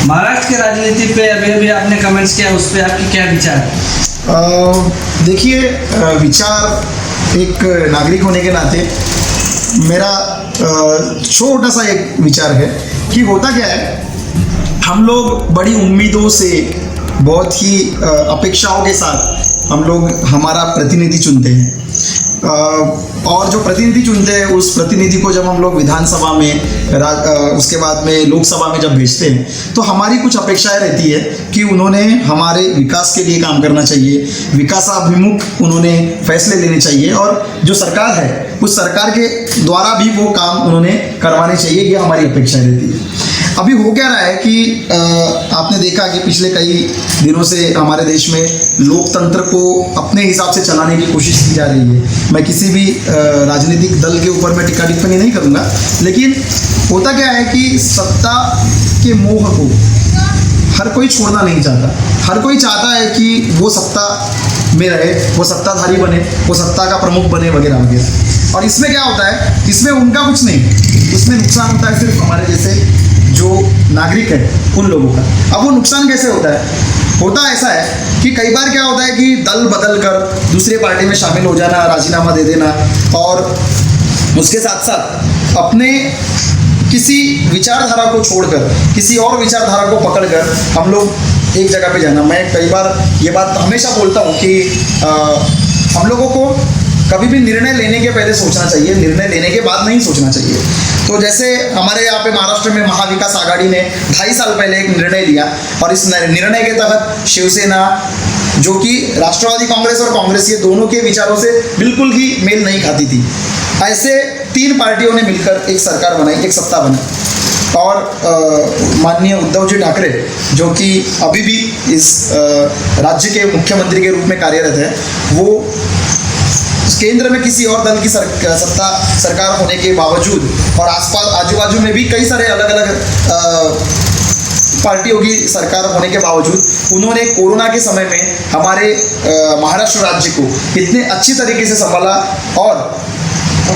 महाराष्ट्र की राजनीति पे अभी अभी आपने कमेंट्स किया, उस पर आपकी क्या विचार है? देखिए, विचार एक नागरिक होने के नाते मेरा छोटा सा एक विचार है कि होता क्या है, हम लोग बड़ी उम्मीदों से, बहुत ही अपेक्षाओं के साथ हम लोग हमारा प्रतिनिधि चुनते हैं। और जो प्रतिनिधि चुनते हैं, उस प्रतिनिधि को जब हम लोग विधानसभा में, उसके बाद में लोकसभा में जब भेजते हैं, तो हमारी कुछ अपेक्षाएं रहती है कि उन्होंने हमारे विकास के लिए काम करना चाहिए, विकासाभिमुख उन्होंने फैसले लेने चाहिए, और जो सरकार है उस सरकार के द्वारा भी वो काम उन्होंने करवाने चाहिए, ये हमारी अपेक्षाएं रहती है। अभी हो क्या रहा है कि आपने देखा कि पिछले कई दिनों से हमारे देश में लोकतंत्र को अपने हिसाब से चलाने की कोशिश की जा रही है। मैं किसी भी राजनीतिक दल के ऊपर मैं टिक्का टिप्पणी नहीं करूँगा, लेकिन होता क्या है कि सत्ता के मोह को हर कोई छोड़ना नहीं चाहता। हर कोई चाहता है कि वो सत्ता में रहे, वो सत्ताधारी बने, वो सत्ता का प्रमुख बने, वगैरह वगैरह। और इसमें क्या होता है, इसमें उनका कुछ नहीं, इसमें नुकसान होता है सिर्फ हमारे जैसे जो नागरिक है उन लोगों का। अब वो नुकसान कैसे होता है? होता ऐसा है कि कई बार क्या होता है कि दल बदल कर दूसरे पार्टी में शामिल हो जाना, राजीनामा दे देना, और उसके साथ साथ अपने किसी विचारधारा को छोड़कर किसी और विचारधारा को पकड़कर हम लोग एक जगह पे जाना। मैं कई बार ये बात हमेशा बोलता हूँ कि हम लोगों को कभी भी निर्णय लेने के पहले सोचना चाहिए, निर्णय लेने के बाद नहीं सोचना चाहिए। तो जैसे हमारे यहाँ पे महाराष्ट्र में महाविकास आघाड़ी ने 2.5 साल पहले एक निर्णय लिया, और इस निर्णय के तहत शिवसेना, जो कि राष्ट्रवादी कांग्रेस और कांग्रेस, ये दोनों के विचारों से बिल्कुल ही मेल नहीं खाती थी, ऐसे 3 पार्टियों ने मिलकर एक सरकार बनाई, एक सत्ता बनी। और माननीय उद्धव जी ठाकरे, जो कि अभी भी इस राज्य के मुख्यमंत्री के रूप में कार्यरत है, वो केंद्र में किसी और दल की सरकार होने के बावजूद, और आसपास आजू बाजू में भी कई सारे अलग अलग पार्टियों की सरकार होने के बावजूद, उन्होंने कोरोना के समय में हमारे महाराष्ट्र राज्य को इतने अच्छी तरीके से संभाला, और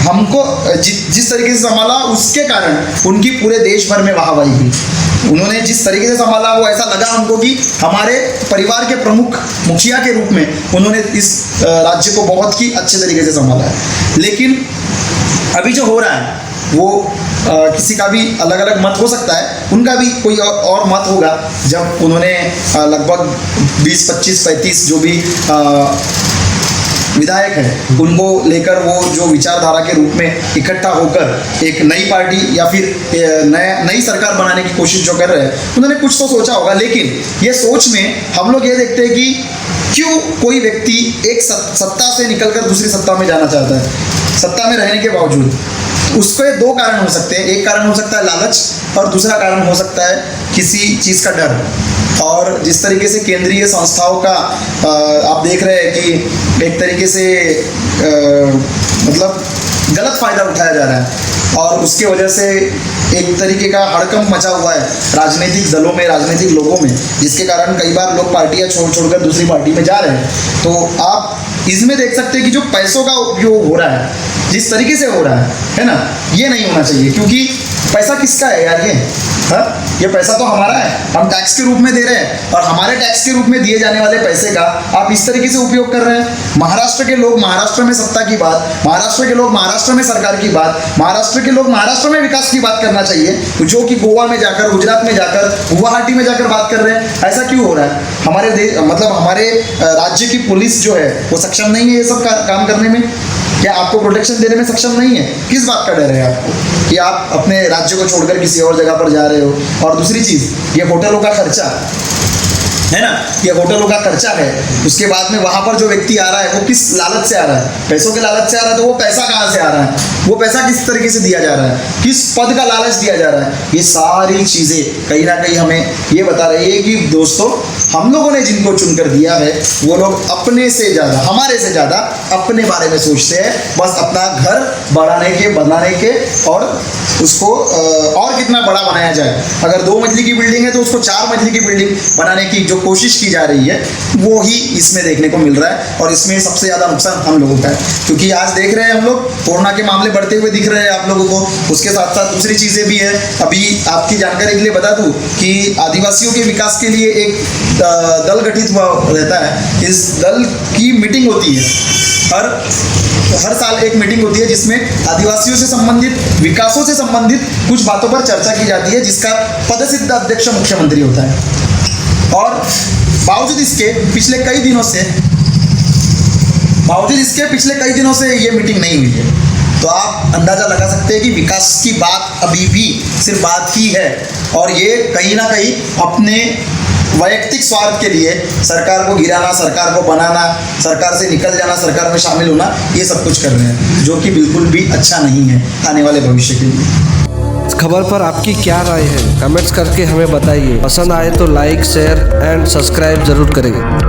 हमको जिस तरीके से संभाला, उसके कारण उनकी पूरे देश भर में वाहवाही हुई। उन्होंने जिस तरीके से संभाला, वो ऐसा लगा हमको कि हमारे परिवार के प्रमुख मुखिया के रूप में उन्होंने इस राज्य को बहुत ही अच्छे तरीके से संभाला है। लेकिन अभी जो हो रहा है वो किसी का भी अलग अलग मत हो सकता है, उनका भी कोई और मत होगा। जब उन्होंने लगभग 20, 25, 35 जो भी विधायक है, उनको लेकर वो जो विचारधारा के रूप में इकट्ठा होकर एक नई पार्टी या फिर नई सरकार बनाने की कोशिश जो कर रहे हैं, उन्होंने कुछ तो सोचा होगा। लेकिन ये सोच में हम लोग ये देखते हैं कि क्यों कोई व्यक्ति एक सत्ता से निकलकर दूसरी सत्ता में जाना चाहता है, सत्ता में रहने के बावजूद। उसके 2 कारण हो सकते हैं। एक कारण हो सकता है लालच, और दूसरा कारण हो सकता है किसी चीज़ का डर। और जिस तरीके से केंद्रीय संस्थाओं का आप देख रहे हैं कि एक तरीके से मतलब गलत फायदा उठाया जा रहा है, और उसके वजह से एक तरीके का हड़कंप मचा हुआ है राजनीतिक दलों में, राजनीतिक लोगों में, जिसके कारण कई बार लोग पार्टियां छोड़कर दूसरी पार्टी में जा रहे हैं। तो आप इसमें देख सकते हैं कि जो पैसों का उपयोग हो रहा है, जिस तरीके से हो रहा है ना, ये नहीं होना चाहिए। क्योंकि पैसा किसका है यार? ये पैसा तो हमारा है, हम टैक्स के रूप में दे रहे हैं, और हमारे टैक्स के रूप में दिए जाने वाले पैसे का आप इस तरीके से उपयोग कर रहे हैं। महाराष्ट्र के लोग महाराष्ट्र में सत्ता की बात, महाराष्ट्र के लोग महाराष्ट्र में सरकार की बात, महाराष्ट्र के लोग महाराष्ट्र में विकास की बात करना चाहिए, जो कि गोवा में जाकर, गुजरात में जाकर, गुवाहाटी में जाकर बात कर रहे हैं। ऐसा क्यों हो रहा है? हमारे देश, मतलब हमारे राज्य की पुलिस जो है वो सक्षम नहीं है ये सब काम करने में? क्या आपको प्रोटेक्शन देने में सक्षम नहीं है? किस बात का डर है आपको कि आप अपने राज्य को छोड़कर किसी और जगह पर जा रहे हो? और दूसरी चीज़, ये होटलों का खर्चा है ना, ये होटलों का खर्चा है। उसके बाद में वहां पर जो व्यक्ति आ रहा है वो किस लालच से आ रहा है? पैसों के लालच से आ रहा है। तो वो पैसा कहाँ से आ रहा है? वो पैसा किस तरीके से दिया जा रहा है? किस पद का लालच दिया जा रहा है? ये सारी चीजें कहीं ना कहीं हमें ये बता रही है कि दोस्तों, हम लोगों ने जिनको चुनकर दिया है वो लोग अपने से ज्यादा, हमारे से ज्यादा अपने बारे में सोचते हैं। बस अपना घर बनाने के और उसको और कितना बड़ा बनाया जाए। अगर 2 मंजिली की बिल्डिंग है तो उसको 4 मंजिली की बिल्डिंग बनाने की जो जो कोशिश की जा रही है वो ही इसमें देखने को मिल रहा है, और इसमें सबसे ज़्यादा नुकसान हम लोगों का है, क्योंकि आज देख रहे हैं हम लोग कोरोना के मामले बढ़ते हुए दिख रहे हैं आप लोगों को। उसके साथ साथ दूसरी चीज़ें भी है। अभी आपकी जानकारी के लिए बता दूं कि आदिवासियों के विकास के लिए एक दल गठित हुआ रहता है। इस दल की मीटिंग होती है, हर साल एक मीटिंग होती है जिसमें आदिवासियों से संबंधित, विकासों से संबंधित कुछ बातों पर चर्चा की जाती है, जिसका पदसिद्ध अध्यक्ष मुख्यमंत्री होता है। और बावजूद इसके पिछले कई दिनों से ये मीटिंग नहीं हुई है। तो आप अंदाज़ा लगा सकते हैं कि विकास की बात अभी भी सिर्फ बात ही है, और ये कहीं ना कहीं अपने वैयक्तिक स्वार्थ के लिए सरकार को गिराना, सरकार को बनाना, सरकार से निकल जाना, सरकार में शामिल होना, ये सब कुछ कर रहे हैं, जो कि बिल्कुल भी अच्छा नहीं है आने वाले भविष्य के लिए। इस खबर पर आपकी क्या राय है, कमेंट्स करके हमें बताइए। पसंद आए तो लाइक, शेयर एंड सब्सक्राइब जरूर करेंगे।